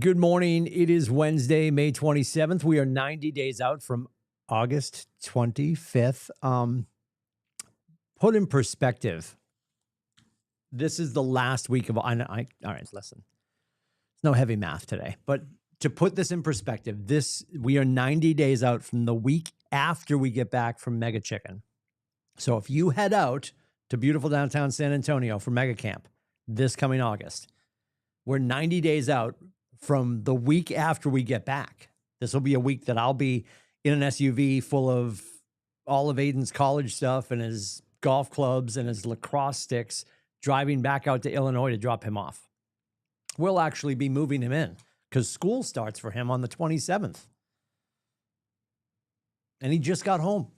Good morning. It is Wednesday, May 27th. We are 90 days out from August 25th. Put in perspective, this is the last week of, all right, listen, it's no heavy math today, but to put this in perspective, we are 90 days out from the week after we get back from Mega Chicken. So if you head out to beautiful downtown San Antonio for Mega Camp this coming August, we're 90 days out from the week after we get back. This will be a week that I'll be in an SUV full of all of Aiden's college stuff and his golf clubs and his lacrosse sticks, driving back out to Illinois to drop him off. We'll actually be moving him in because school starts for him on the 27th. And he just got home.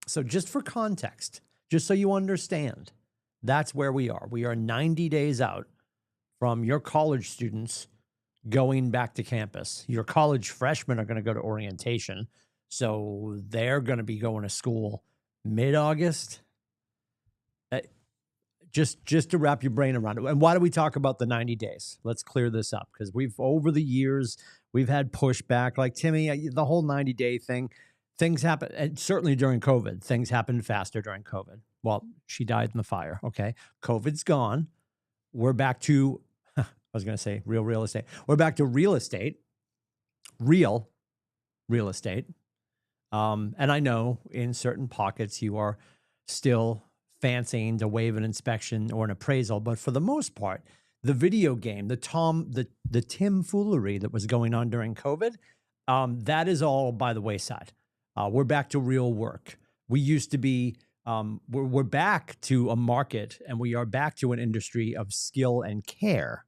So just for context, just so you understand, that's where we are. We are 90 days out from your college students going back to campus. Your college freshmen are going to go to orientation. So they're going to be going to school mid-August. Just to wrap your brain around it. And why do we talk about the 90 days? Let's clear this up because over the years, we've had pushback. Like Timmy, the whole 90-day thing, things happen. And certainly during COVID, things happened faster during COVID. Well, she died in the fire. Okay. COVID's gone. We're back to, I was going to say real estate. We're back to real estate, real estate. And I know in certain pockets you are still fancying to waive an inspection or an appraisal, but for the most part, the video game, the tomfoolery that was going on during COVID, that is all by the wayside. We're back to real work. We used to be, we're back to a market and we are back to an industry of skill and care.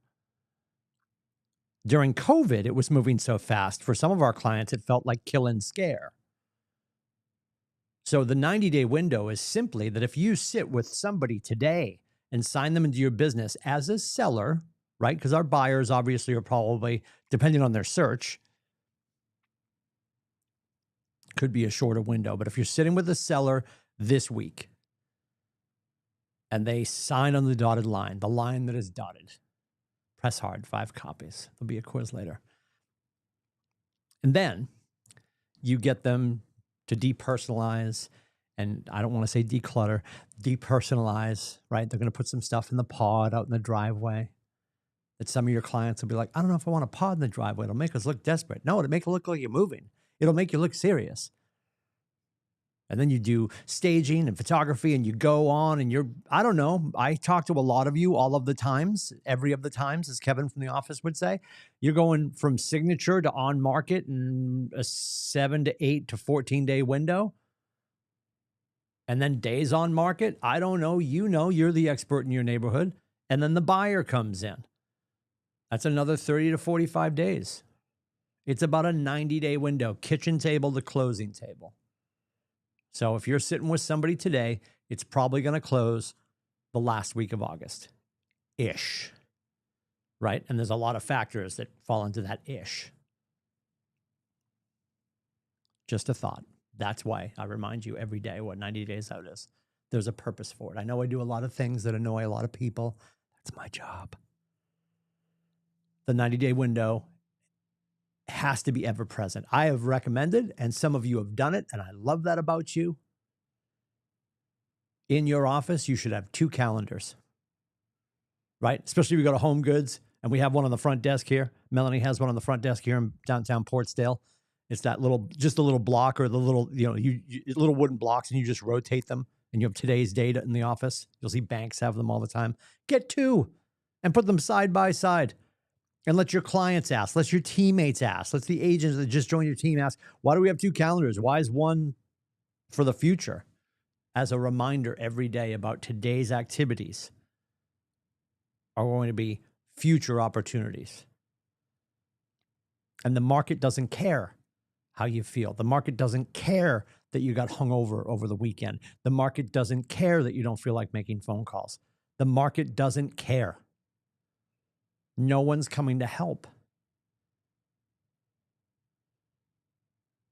During COVID, it was moving so fast. For some of our clients, it felt like kill and scare. So the 90-day window is simply that if you sit with somebody today and sign them into your business as a seller, right? Because our buyers obviously are probably, depending on their search, could be a shorter window. But if you're sitting with a seller this week and they sign on the dotted line, the line that is dotted, press hard, 5 copies. There'll be a quiz later. And then you get them to depersonalize, and I don't want to say declutter, depersonalize, right? They're going to put some stuff in the pod out in the driveway that some of your clients will be like, I don't know if I want a pod in the driveway. It'll make us look desperate. No, it'll make it look like you're moving. It'll make you look serious. And then you do staging and photography and you go on and I don't know. I talk to a lot of you all of the times, every of the times, as Kevin from the office would say. You're going from signature to on market in a 7 to 8 to 14 day window. And then days on market. I don't know. You're the expert in your neighborhood. And then the buyer comes in. That's another 30 to 45 days. It's about a 90-day window, kitchen table to closing table. So if you're sitting with somebody today, it's probably going to close the last week of August-ish, right? And there's a lot of factors that fall into that ish. Just a thought. That's why I remind you every day what 90 days out is. There's a purpose for it. I know I do a lot of things that annoy a lot of people. That's my job. The 90-day window has to be ever present. I have recommended, and some of you have done it, and I love that about you. In your office, you should have 2 calendars, right? Especially if you go to Home Goods, and we have one on the front desk here. Melanie has one on the front desk here in downtown Portsdale. It's that just a little block or the little, little wooden blocks, and you just rotate them, and you have today's data in the office. You'll see banks have them all the time. Get 2 and put them side by side. And let your clients ask, let your teammates ask, let the agents that just joined your team ask, why do we have 2 calendars? Why is one for the future? As a reminder every day about today's activities are going to be future opportunities. And the market doesn't care how you feel. The market doesn't care that you got hungover over the weekend. The market doesn't care that you don't feel like making phone calls. The market doesn't care. No one's coming to help.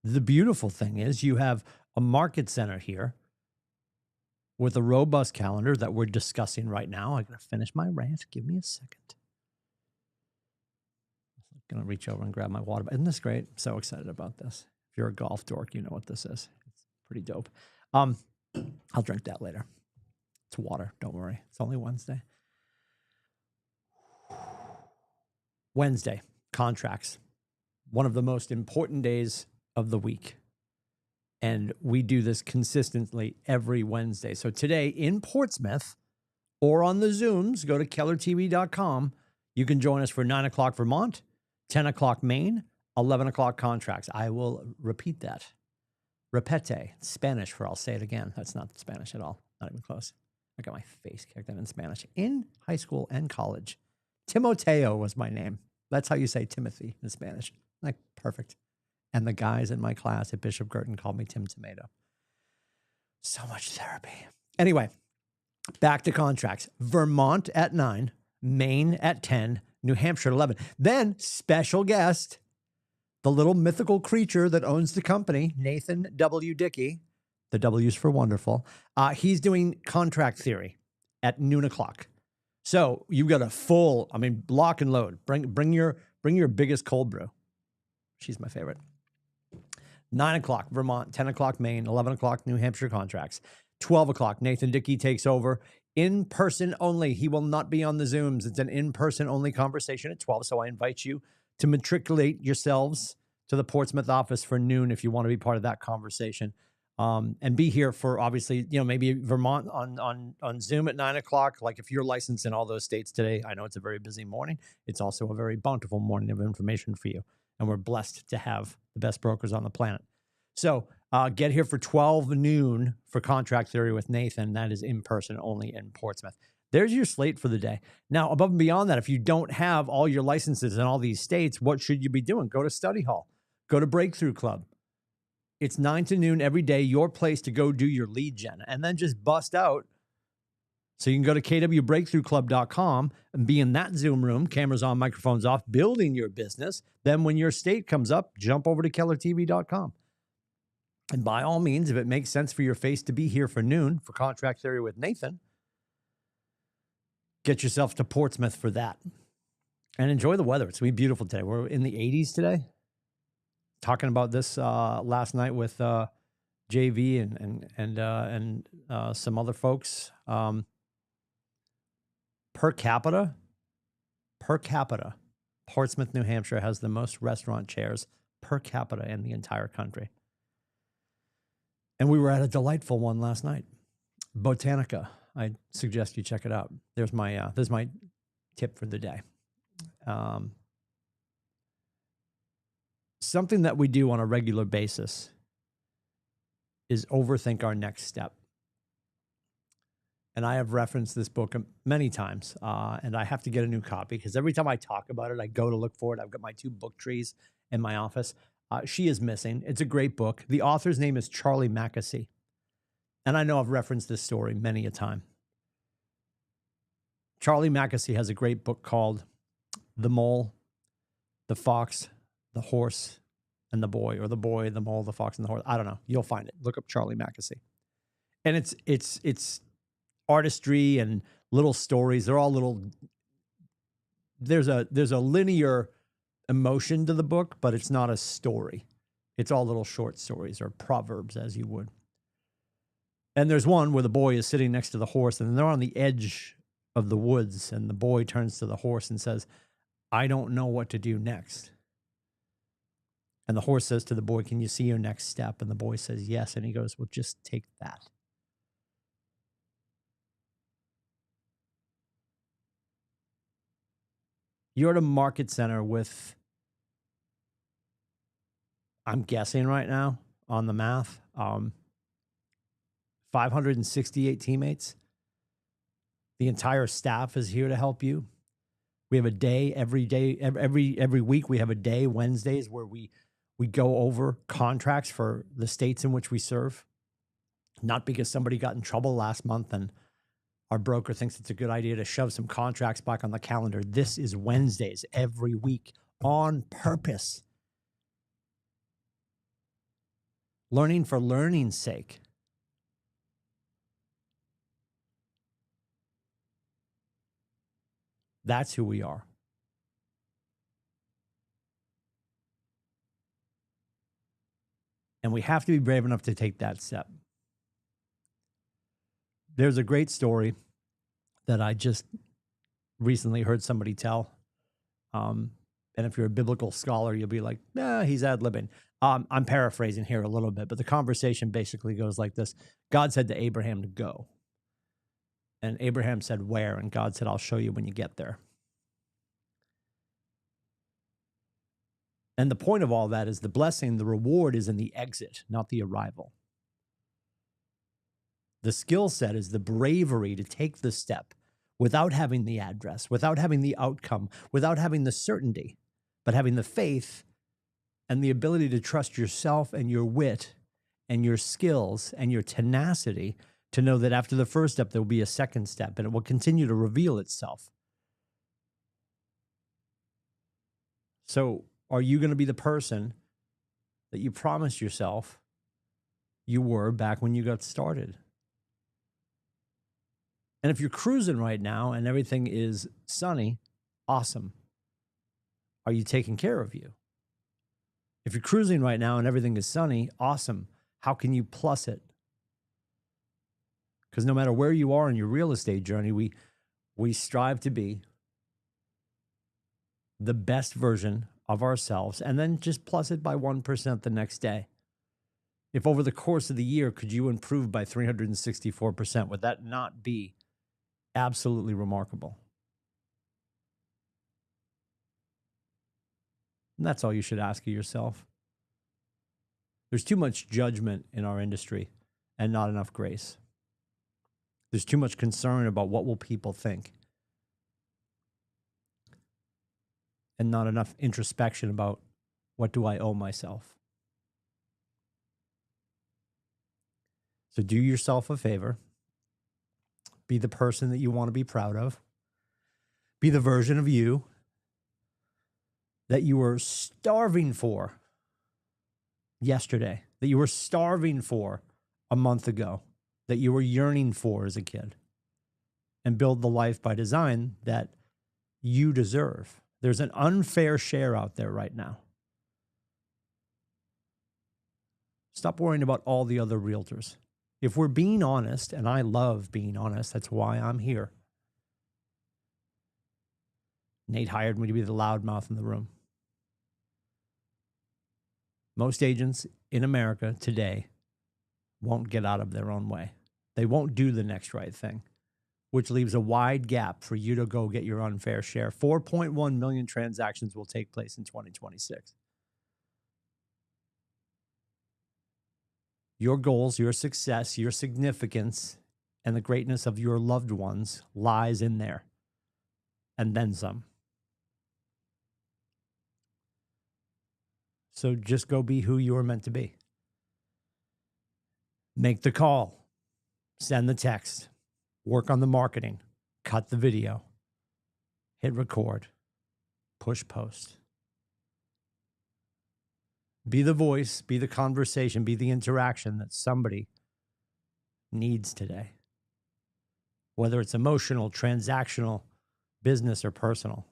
The beautiful thing is you have a market center here with a robust calendar that we're discussing right now. I got to finish my rant. Give me a second. Gonna reach over and grab my water. Isn't this great? I'm so excited about this. If you're a golf dork, you know what this is. It's pretty dope. I'll drink that later. It's water. Don't worry. It's only Wednesday. Wednesday, contracts. One of the most important days of the week. And we do this consistently every Wednesday. So today in Portsmouth or on the Zooms, go to kellertv.com. You can join us for 9 o'clock Vermont, 10 o'clock Maine, 11 o'clock contracts. I will repeat that. Repete, Spanish for I'll say it again. That's not Spanish at all. Not even close. I got my face kicked in Spanish in high school and college. Timoteo was my name. That's how you say Timothy in Spanish. Like, perfect. And the guys in my class at Bishop Girton called me Tim Tomato. So much therapy. Anyway, back to contracts. Vermont at 9, Maine at 10, New Hampshire at 11. Then special guest, the little mythical creature that owns the company, Nathan W. Dickey. The W's for wonderful. He's doing contract theory at noon o'clock. So you've got a full, lock and load. Bring your biggest cold brew. She's my favorite. 9 o'clock, Vermont, 10 o'clock, Maine, 11 o'clock, New Hampshire contracts. 12 o'clock, Nathan Dickey takes over. In person only. He will not be on the Zooms. It's an in-person only conversation at 12. So I invite you to matriculate yourselves to the Portsmouth office for noon if you want to be part of that conversation. And be here for obviously, maybe Vermont on Zoom at 9 o'clock. Like if you're licensed in all those states today, I know it's a very busy morning. It's also a very bountiful morning of information for you. And we're blessed to have the best brokers on the planet. So get here for 12 noon for contract theory with Nathan. That is in person only in Portsmouth. There's your slate for the day. Now, above and beyond that, if you don't have all your licenses in all these states, what should you be doing? Go to study hall. Go to Breakthrough Club. It's 9 to noon every day, your place to go do your lead gen. And then just bust out. So you can go to KWBreakthroughClub.com and be in that Zoom room, cameras on, microphones off, building your business. Then when your state comes up, jump over to KellerTV.com. And by all means, if it makes sense for your face to be here for noon for contract theory with Nathan, get yourself to Portsmouth for that. And enjoy the weather. It's going to be beautiful today. We're in the 80s today. Talking about this last night with JV and some other folks. Per capita, Portsmouth, New Hampshire has the most restaurant chairs per capita in the entire country. And we were at a delightful one last night, Botanica. I suggest you check it out. There's my tip for the day. Something that we do on a regular basis is overthink our next step. And I have referenced this book many times, and I have to get a new copy because every time I talk about it, I go to look for it. I've got my 2 book trees in my office. She is missing. It's a great book. The author's name is Charlie Mackesy. And I know I've referenced this story many a time. Charlie Mackesy has a great book called The Mole, the Fox, the Horse, and the Boy, or The Boy, the Mole, the Fox, and the Horse. I don't know. You'll find it. Look up Charlie Mackesy. And it's artistry and little stories. They're all little. There's a linear emotion to the book, but it's not a story. It's all little short stories or proverbs, as you would. And there's one where the boy is sitting next to the horse, and they're on the edge of the woods, and the boy turns to the horse and says, "I don't know what to do next." And the horse says to the boy, "Can you see your next step?" And the boy says, "Yes." And he goes, "Well, just take that." You're at a market center with, I'm guessing right now on the math, 568 teammates. The entire staff is here to help you. We have a day every week. We have a day Wednesdays where we go over contracts for the states in which we serve. Not because somebody got in trouble last month and our broker thinks it's a good idea to shove some contracts back on the calendar. This is Wednesdays every week on purpose. Learning for learning's sake. That's who we are. And we have to be brave enough to take that step. There's a great story that I just recently heard somebody tell. And if you're a biblical scholar, you'll be like, nah, he's ad-libbing. I'm paraphrasing here a little bit, but the conversation basically goes like this. God said to Abraham to go. And Abraham said, where? And God said, I'll show you when you get there. And the point of all that is the blessing, the reward is in the exit, not the arrival. The skill set is the bravery to take the step without having the address, without having the outcome, without having the certainty, but having the faith and the ability to trust yourself and your wit and your skills and your tenacity to know that after the first step, there will be a second step and it will continue to reveal itself. So are you going to be the person that you promised yourself you were back when you got started? And if you're cruising right now and everything is sunny, awesome. Are you taking care of you? If you're cruising right now and everything is sunny, awesome. How can you plus it? Because no matter where you are in your real estate journey, we strive to be the best version of ourselves and then just plus it by 1% the next day. If over the course of the year, could you improve by 364%? Would that not be absolutely remarkable? And that's all you should ask of yourself. There's too much judgment in our industry and not enough grace. There's too much concern about what will people think and not enough introspection about what do I owe myself. So do yourself a favor. Be the person that you want to be proud of. Be the version of you that you were starving for yesterday, that you were starving for a month ago, that you were yearning for as a kid, and build the life by design that you deserve. There's an unfair share out there right now. Stop worrying about all the other realtors. If we're being honest, and I love being honest, that's why I'm here. Nate hired me to be the loudmouth in the room. Most agents in America today won't get out of their own way. They won't do the next right thing, which leaves a wide gap for you to go get your unfair share. 4.1 million transactions will take place in 2026. Your goals, your success, your significance, and the greatness of your loved ones lies in there, and then some. So just go be who you are meant to be. Make the call, send the text, work on the marketing, cut the video, hit record, push post. Be the voice, be the conversation, be the interaction that somebody needs today. Whether it's emotional, transactional, business, or personal.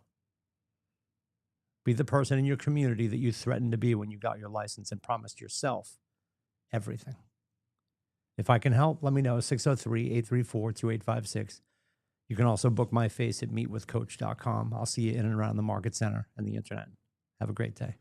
Be the person in your community that you threatened to be when you got your license and promised yourself everything. If I can help, let me know. 603-834-2856. You can also book my face at meetwithcoach.com. I'll see you in and around the market center and the internet. Have a great day.